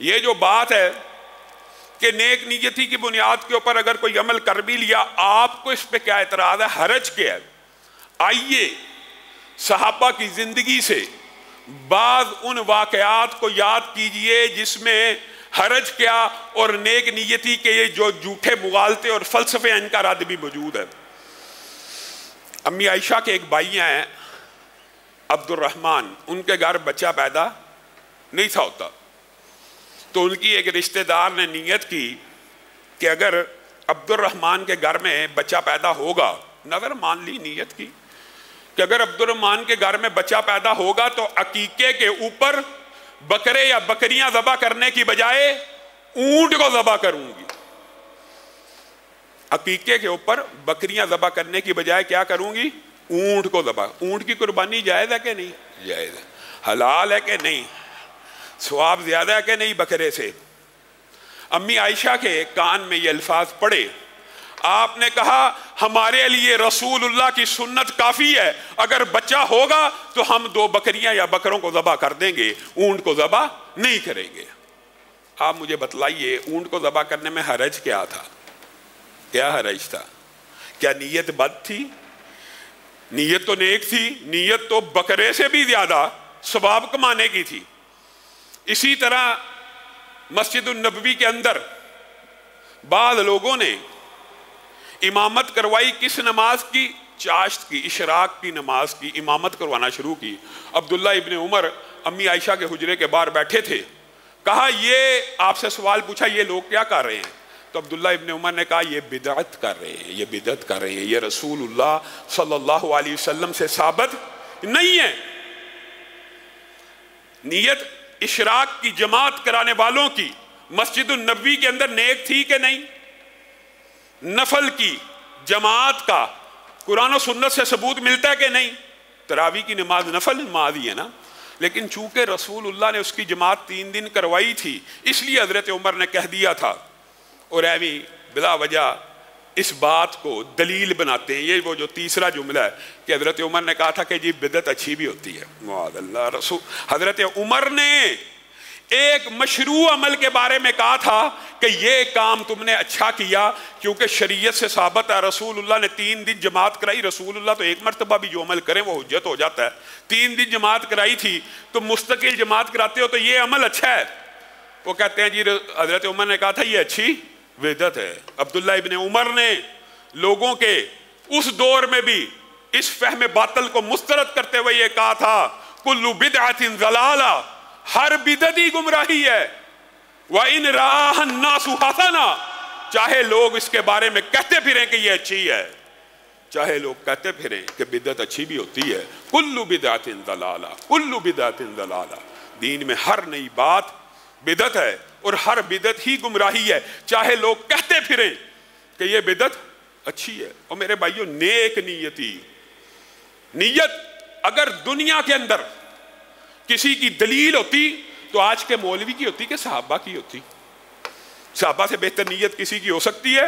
یہ جو بات ہے کہ نیک نیتی کی بنیاد کے اوپر اگر کوئی عمل کر بھی لیا، آپ کو اس پہ کیا اعتراض ہے؟ حرج کیا ہے؟ آئیے صحابہ کی زندگی سے بعض ان واقعات کو یاد کیجئے جس میں حرج کیا اور نیک نیتی کے یہ جو جھوٹے مغالطے اور فلسفے ان کا رد بھی موجود ہے۔ امی عائشہ کے ایک بھائی ہیں عبد الرحمن، ان کے گھر بچہ پیدا نہیں تھا ہوتا، تو ان کی ایک رشتہ دار نے نیت کی کہ اگر عبد الرحمن کے گھر میں بچہ پیدا ہوگا، نظر مان لی نیت کی کہ اگر عبد الرحمن کے گھر میں بچہ پیدا ہوگا تو عقیقے کے اوپر بکرے یا بکریاں ذبح کرنے کی بجائے اونٹ کو ذبح کروں گی۔ عقیقے کے اوپر بکریاں ذبح کرنے کی بجائے کیا کروں گی؟ اونٹ کو ذبح۔ اونٹ کی قربانی جائز ہے کہ نہیں؟ جائز ہے۔ حلال ہے کہ نہیں؟ ثواب زیادہ ہے کہ نہیں بکرے سے؟ امی عائشہ کے کان میں یہ الفاظ پڑے، آپ نے کہا ہمارے لیے رسول اللہ کی سنت کافی ہے، اگر بچہ ہوگا تو ہم 2 بکریاں یا بکروں کو ذبح کر دیں گے، اونٹ کو ذبح نہیں کریں گے۔ آپ مجھے بتلائیے اونٹ کو ذبح کرنے میں حرج کیا تھا؟ کیا حرج تھا؟ کیا نیت بد تھی؟ نیت تو نیک تھی، نیت تو بکرے سے بھی زیادہ ثواب کمانے کی تھی۔ اسی طرح مسجد النبوی کے اندر بعض لوگوں نے امامت کروائی، کس نماز کی؟ چاشت کی، اشراق کی نماز کی امامت کروانا شروع کی۔ عبداللہ ابن عمر امی عائشہ کے حجرے کے باہر بیٹھے تھے، کہا یہ آپ سے سوال پوچھا یہ لوگ کیا کر رہے ہیں؟ تو عبداللہ ابن عمر نے کہا یہ بدعت کر رہے ہیں، یہ بدعت کر رہے ہیں، یہ رسول اللہ صلی اللہ علیہ وسلم سے ثابت نہیں ہے۔ نیت اشراق کی جماعت کرانے والوں کی مسجد النبوی کے اندر نیک تھی کہ نہیں؟ نفل کی جماعت کا قرآن و سنت سے ثبوت ملتا ہے کہ نہیں؟ تراویح کی نماز نفل نماز ہی ہے نا، لیکن چونکہ رسول اللہ نے اس کی جماعت 3 دن کروائی تھی، اس لیے حضرت عمر نے کہہ دیا تھا، اور ایویں بلا وجہ اس بات کو دلیل بناتے ہیں۔ یہ وہ جو تیسرا جملہ ہے کہ حضرت عمر نے کہا تھا کہ جی بدعت اچھی بھی ہوتی ہے، معاذ اللہ۔ رسول حضرت عمر نے ایک مشروع عمل کے بارے میں کہا تھا کہ یہ کام تم نے اچھا کیا کیونکہ شریعت سے ثابت ہے، رسول اللہ نے 3 دن جماعت کرائی، رسول اللہ تو ایک مرتبہ بھی جو عمل کریں وہ حجت ہو جاتا ہے، 3 دن جماعت کرائی تھی، تم مستقل جماعت کراتے ہو تو یہ عمل اچھا ہے۔ وہ کہتے ہیں جی حضرت عمر نے کہا تھا یہ اچھی بدعت ہے۔ عبداللہ ابن عمر نے لوگوں کے اس دور میں بھی اس فہم باطل کو مسترد کرتے ہوئے یہ کہا تھا کل بدعت ضلالہ، ہر بدعت ہی گمراہی ہے، وَإِنْ رَآهَا النَّاسُ حَسَنًا، چاہے لوگ اس کے بارے میں کہتے پھریں کہ یہ اچھی ہے، چاہے لوگ کہتے پھریں کہ بدعت اچھی بھی ہوتی ہے، کل بدعت ضلالہ، کل بدعت ضلالہ، دین میں ہر نئی بات بدعت ہے اور ہر بدعت ہی گمراہی ہے، چاہے لوگ کہتے پھریں کہ یہ بدعت اچھی ہے۔ اور میرے بھائیوں نیک نیتی، نیت اگر دنیا کے اندر کسی کی دلیل ہوتی تو آج کے مولوی کی ہوتی کہ صحابہ کی ہوتی؟ صحابہ سے بہتر نیت کسی کی ہو سکتی ہے؟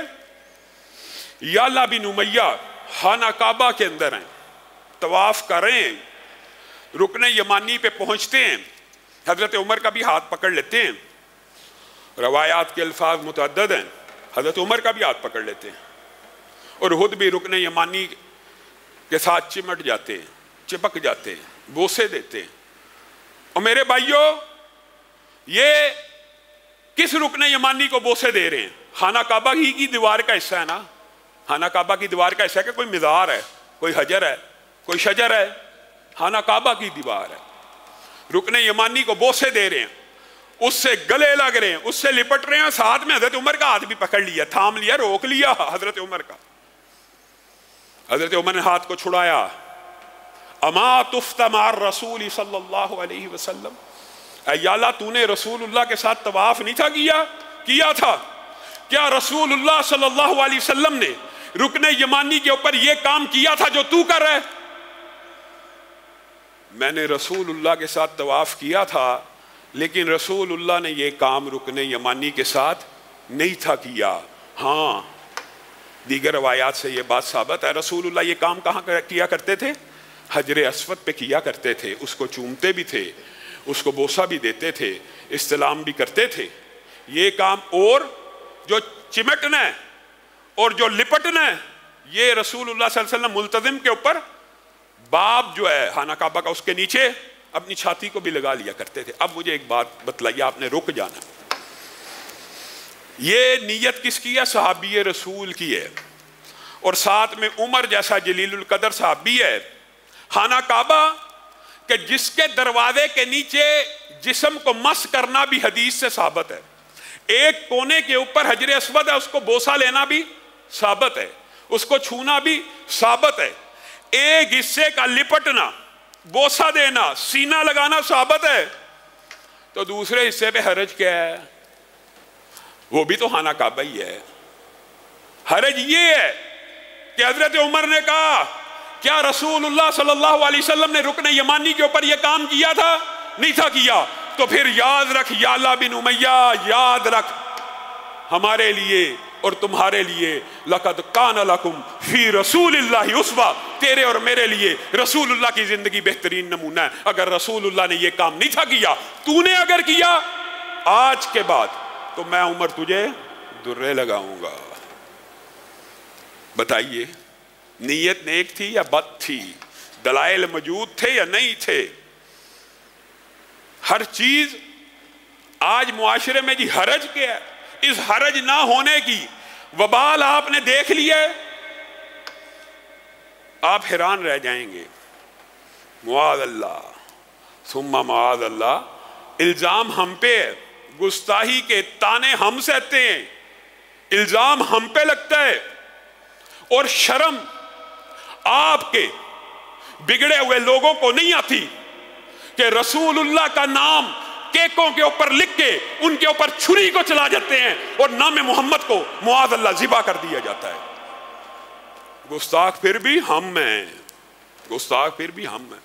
یعلا بن امیہ خانہ کعبہ کے اندر ہیں، طواف کر رہے ہیں، رکن یمانی پہ پہنچتے ہیں، حضرت عمر کا بھی ہاتھ پکڑ لیتے ہیں، روایات کے الفاظ متعدد ہیں، حضرت عمر کا بھی ہاتھ پکڑ لیتے ہیں، اور خود بھی رکن یمانی کے ساتھ چمٹ جاتے ہیں، چپک جاتے ہیں، بوسے دیتے ہیں۔ اور میرے بھائیوں یہ کس رکن یمانی کو بوسے دے رہے ہیں؟ خانہ کعبہ ہی کی دیوار کا حصہ ہے نا، خانہ کعبہ کی دیوار کا حصہ ہے کہ کوئی مزار ہے، کوئی حجر ہے، کوئی شجر ہے؟ خانہ کعبہ کی دیوار ہے، رکن یمانی کو بوسے دے رہے ہیں، اس سے گلے لگ رہے ہیں، اس سے لپٹ رہے ہیں، ساتھ میں حضرت عمر کا ہاتھ بھی پکڑ لیا، تھام لیا، روک لیا حضرت عمر کا۔ حضرت عمر نے ہاتھ کو چھڑایا، اما تفت مع الرسول صلی اللہ علیہ وسلم، اے یعلا تو نے رسول اللہ کے ساتھ طواف نہیں تھا کیا تھا؟ کیا رسول اللہ صلی اللہ علیہ وسلم نے رکن یمانی کے اوپر یہ کام کیا تھا جو تو کر رہے؟ میں نے رسول اللہ کے ساتھ طواف کیا تھا لیکن رسول اللہ نے یہ کام رکن یمانی کے ساتھ نہیں تھا کیا۔ ہاں دیگر روایات سے یہ بات ثابت ہے، رسول اللہ یہ کام کہاں کیا کرتے تھے؟ حجر اسود پہ کیا کرتے تھے، اس کو چومتے بھی تھے، اس کو بوسہ بھی دیتے تھے، استلام بھی کرتے تھے. یہ کام اور جو چمٹنا ہے اور جو لپٹنا ہے یہ رسول اللہ صلی اللہ علیہ وسلم ملتزم کے اوپر باب جو ہے خانہ کعبہ کا اس کے نیچے اپنی چھاتی کو بھی لگا لیا کرتے تھے. اب مجھے ایک بات بتلائیے, آپ نے رک جانا. یہ نیت کس کی ہے؟ صحابی رسول کی ہے, اور ساتھ میں عمر جیسا جلیل القدر صحابی ہے. خانہ کعبہ کہ جس کے دروازے کے نیچے جسم کو مس کرنا بھی حدیث سے ثابت ہے. ایک کونے کے اوپر حجر اسود ہے, اس کو بوسہ لینا بھی ثابت ہے, اس کو چھونا بھی ثابت ہے. ایک حصے کا لپٹنا, بوسہ دینا, سینہ لگانا ثابت ہے, تو دوسرے حصے پہ حرج کیا ہے؟ وہ بھی تو خانہ کعبہ ہی ہے. حرج یہ ہے کہ حضرت عمر نے کہا کیا رسول اللہ صلی اللہ علیہ وسلم نے رکن یمانی کے اوپر یہ کام کیا تھا؟ نہیں تھا کیا. تو پھر یاد رکھ یعلا بن امیہ, یاد رکھ ہمارے لیے اور تمہارے لیے لقد کان لکم فی رسول اللہ اسوہ, تیرے اور میرے لیے رسول اللہ کی زندگی بہترین نمونہ ہے. اگر رسول اللہ نے یہ کام نہیں تھا کیا, تو نے اگر کیا آج کے بعد تو میں عمر تجھے درے لگاؤں گا. بتائیے نیت نیک تھی یا بد تھی؟ دلائل موجود تھے یا نہیں تھے؟ ہر چیز آج معاشرے میں جی حرج کیا ہے, اس حرج نہ ہونے کی وبال آپ نے دیکھ لیا ہے, آپ حیران رہ جائیں گے. معاذ اللہ ثم معاذ اللہ, الزام ہم پہ ہے, گستاحی کے تانے ہم سہتے ہیں, الزام ہم پہ لگتا ہے, اور شرم آپ کے بگڑے ہوئے لوگوں کو نہیں آتی کہ رسول اللہ کا نام کیکوں کے اوپر لکھ کے ان کے اوپر چھری کو چلا جاتے ہیں اور نام محمد کو معاذ اللہ ذبح کر دیا جاتا ہے. گستاخ پھر بھی ہم ہیں, گستاخ پھر بھی ہم ہیں.